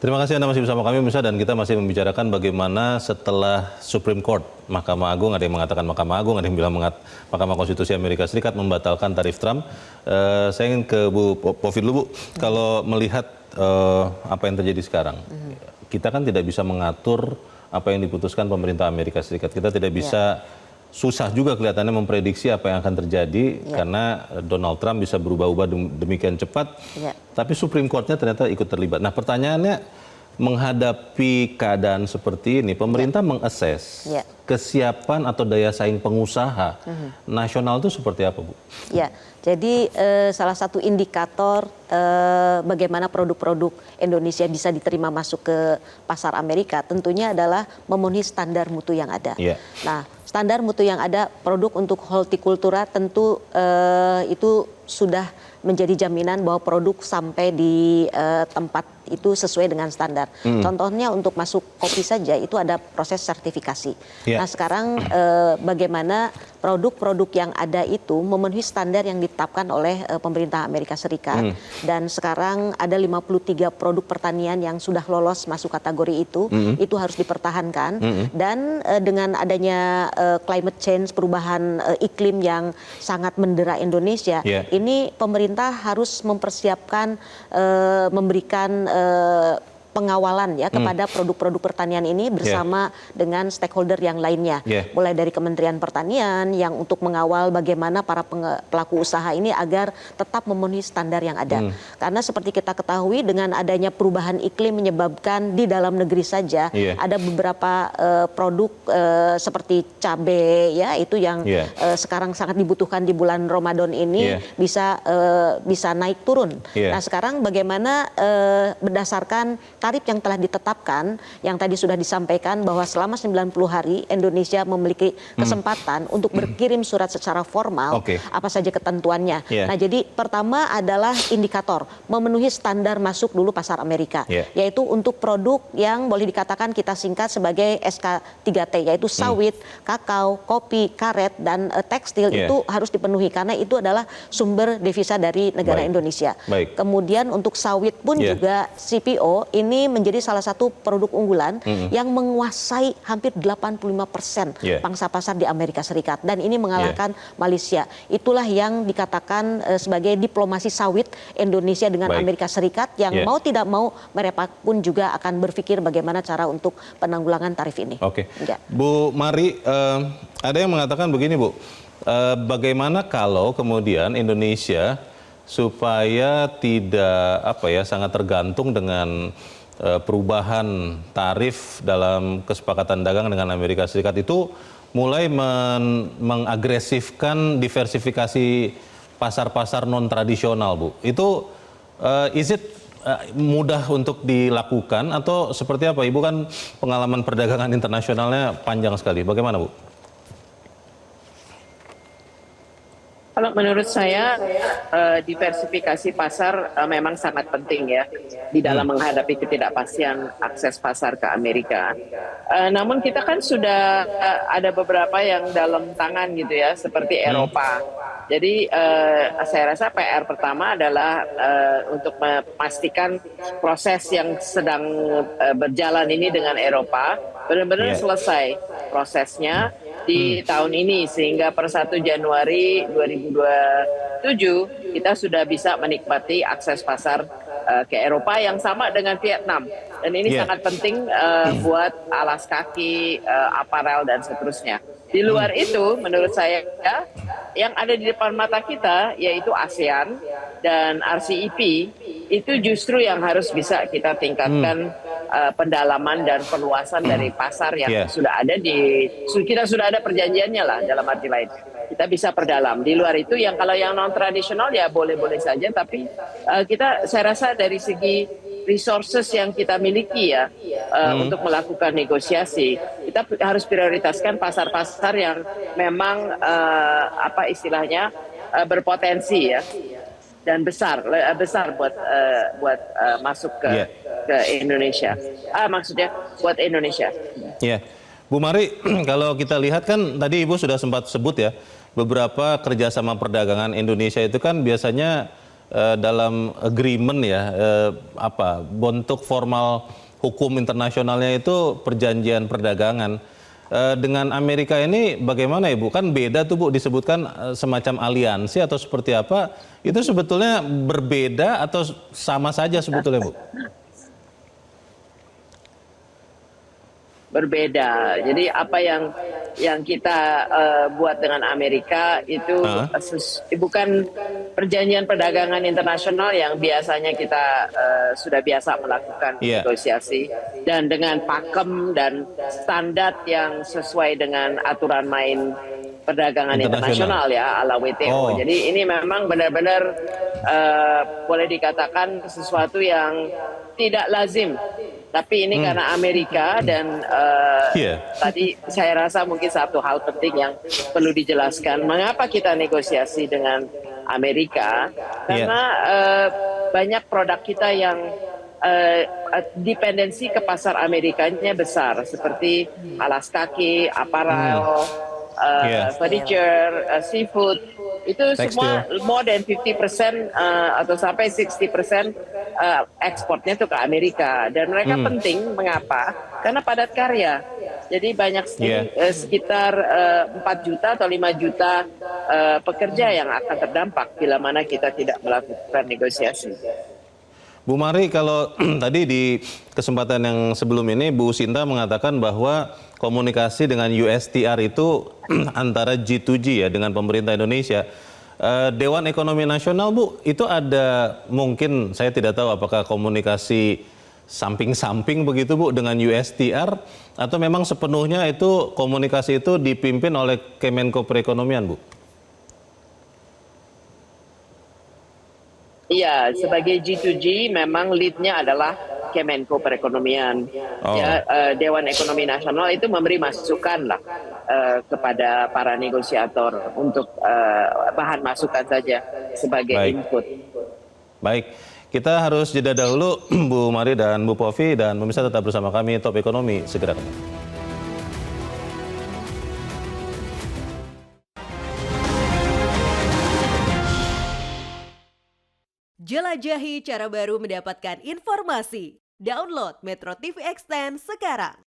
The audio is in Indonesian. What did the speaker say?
Terima kasih Anda masih bersama kami pemirsa, dan kita masih membicarakan bagaimana setelah Supreme Court, Mahkamah Agung, ada yang mengatakan Mahkamah Agung, ada yang bilang Mahkamah Konstitusi Amerika Serikat membatalkan tarif Trump. Saya ingin ke Bu Povi dulu, Bu. Kalau melihat apa yang terjadi sekarang, kita kan tidak bisa mengatur apa yang diputuskan pemerintah Amerika Serikat. Kita tidak bisa, susah juga kelihatannya memprediksi apa yang akan terjadi karena Donald Trump bisa berubah-ubah demikian cepat. Tapi Supreme Court-nya ternyata ikut terlibat. Nah, pertanyaannya, menghadapi keadaan seperti ini, pemerintah mengakses kesiapan atau daya saing pengusaha nasional itu seperti apa, Bu? Ya, jadi salah satu indikator bagaimana produk-produk Indonesia bisa diterima masuk ke pasar Amerika tentunya adalah memenuhi standar mutu yang ada. Nah, standar mutu yang ada, produk untuk hortikultura tentu itu sudah menjadi jaminan bahwa produk sampai di tempat itu sesuai dengan standar. Contohnya untuk masuk kopi saja itu ada proses sertifikasi. Nah, sekarang bagaimana produk-produk yang ada itu memenuhi standar yang ditetapkan oleh pemerintah Amerika Serikat. Dan sekarang ada 53 produk pertanian yang sudah lolos masuk kategori itu harus dipertahankan. Dan dengan adanya climate change, perubahan iklim yang sangat mendera Indonesia, ini pemerintah harus mempersiapkan, memberikan pengawalan ya kepada produk-produk pertanian ini bersama dengan stakeholder yang lainnya, mulai dari Kementerian Pertanian yang untuk mengawal bagaimana para pelaku usaha ini agar tetap memenuhi standar yang ada. Karena seperti kita ketahui, dengan adanya perubahan iklim menyebabkan di dalam negeri saja ada beberapa produk seperti cabai ya, itu yang sekarang sangat dibutuhkan di bulan Ramadan ini bisa naik turun. Nah, sekarang bagaimana berdasarkan tarif yang telah ditetapkan, yang tadi sudah disampaikan bahwa selama 90 hari Indonesia memiliki kesempatan untuk berkirim surat secara formal apa saja ketentuannya. Nah, jadi pertama adalah indikator memenuhi standar masuk dulu pasar Amerika, yaitu untuk produk yang boleh dikatakan kita singkat sebagai SK3T, yaitu sawit, kakao, kopi, karet, dan tekstil itu harus dipenuhi karena itu adalah sumber devisa dari negara Indonesia. Kemudian untuk sawit pun juga CPO ini menjadi salah satu produk unggulan yang menguasai hampir 85% pangsa pasar di Amerika Serikat, dan ini mengalahkan Malaysia. Itulah yang dikatakan sebagai diplomasi sawit Indonesia dengan Amerika Serikat yang mau tidak mau mereka pun juga akan berpikir bagaimana cara untuk penanggulangan tarif ini. Bu Mari, ada yang mengatakan begini, Bu, bagaimana kalau kemudian Indonesia supaya tidak sangat tergantung dengan perubahan tarif dalam kesepakatan dagang dengan Amerika Serikat itu mulai mengagresifkan diversifikasi pasar-pasar non-tradisional, Bu. Itu mudah untuk dilakukan atau seperti apa? Ibu kan pengalaman perdagangan internasionalnya panjang sekali. Bagaimana, Bu? Kalau menurut saya diversifikasi pasar memang sangat penting ya di dalam menghadapi ketidakpastian akses pasar ke Amerika. Namun kita kan sudah ada beberapa yang dalam tangan gitu ya, seperti Eropa. Jadi saya rasa PR pertama adalah untuk memastikan proses yang sedang berjalan ini dengan Eropa benar-benar selesai prosesnya di tahun ini, sehingga per 1 Januari 2027 kita sudah bisa menikmati akses pasar ke Eropa yang sama dengan Vietnam, dan ini sangat penting buat alas kaki, aparel dan seterusnya. Di luar itu menurut saya yang ada di depan mata kita yaitu ASEAN dan RCEP, itu justru yang harus bisa kita tingkatkan pendalaman dan perluasan dari pasar yang sudah ada kita sudah ada perjanjiannya lah, dalam arti lain kita bisa perdalam. Di luar itu kalau yang non tradisional ya boleh-boleh saja, tapi saya rasa dari segi resources yang kita miliki ya untuk melakukan negosiasi, kita harus prioritaskan pasar-pasar yang memang istilahnya berpotensi ya, dan besar buat masuk ke Indonesia. Maksudnya buat Indonesia. Bu Mari, kalau kita lihat kan tadi Ibu sudah sempat sebut ya, beberapa kerjasama perdagangan Indonesia itu kan biasanya dalam agreement ya, bentuk formal hukum internasionalnya itu perjanjian perdagangan. Dengan Amerika ini bagaimana Ibu? Kan beda tuh Bu, disebutkan semacam aliansi atau seperti apa? Itu sebetulnya berbeda atau sama saja sebetulnya Bu? Berbeda. Jadi apa yang kita buat dengan Amerika itu bukan perjanjian perdagangan internasional yang biasanya kita sudah biasa melakukan negosiasi, dan dengan pakem dan standar yang sesuai dengan aturan main perdagangan internasional ya ala WTO. Jadi ini memang benar-benar boleh dikatakan sesuatu yang tidak lazim. Tapi ini karena Amerika dan tadi saya rasa mungkin satu hal penting yang perlu dijelaskan. Mengapa kita negosiasi dengan Amerika? Karena banyak produk kita yang dependensi ke pasar Amerikanya besar. Seperti alas kaki, apparel, furniture, seafood. Itu semua more than 50% atau sampai 60% ekspornya itu ke Amerika, dan mereka penting. Mengapa? Karena padat karya. Jadi banyak sekitar 4 juta atau 5 juta pekerja yang akan terdampak bila mana kita tidak melakukan negosiasi. Bu Mari, kalau tadi di kesempatan yang sebelum ini Bu Sinta mengatakan bahwa komunikasi dengan USTR itu antara G2G ya dengan pemerintah Indonesia. Dewan Ekonomi Nasional Bu, itu ada mungkin, saya tidak tahu apakah komunikasi samping-samping begitu Bu dengan USTR, atau memang sepenuhnya itu komunikasi itu dipimpin oleh Kemenko Perekonomian Bu? Iya, sebagai G2G memang lead-nya adalah Kemenko Perekonomian. Dewan Ekonomi Nasional itu memberi masukan lah kepada para negosiator untuk bahan masukan saja sebagai input. Baik, kita harus jeda dahulu Bu Mari dan Bu Povi, dan pemirsa tetap bersama kami Top Ekonomi segera kembali. Jelajahi cara baru mendapatkan informasi. Download Metro TV Extend sekarang.